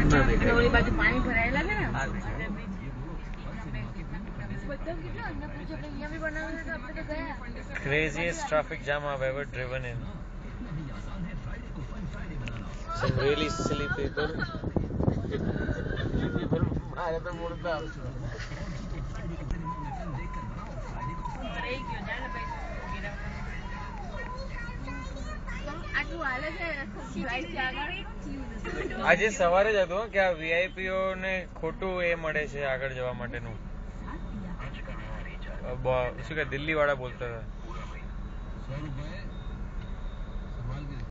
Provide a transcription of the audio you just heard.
ના દેખાય. ઓલી બાજુ પાણી ભરાયેલા છે ને Craziest traffic jam I've ever driven in. Some really silly people. મારે તો મૂળતા આજે સવારે જ હતું કે આ વીઆઈપીઓ ને ખોટું એ મળે છે આગળ જવા માટેનું. શું કે દિલ્હી વાળા બોલતા હતા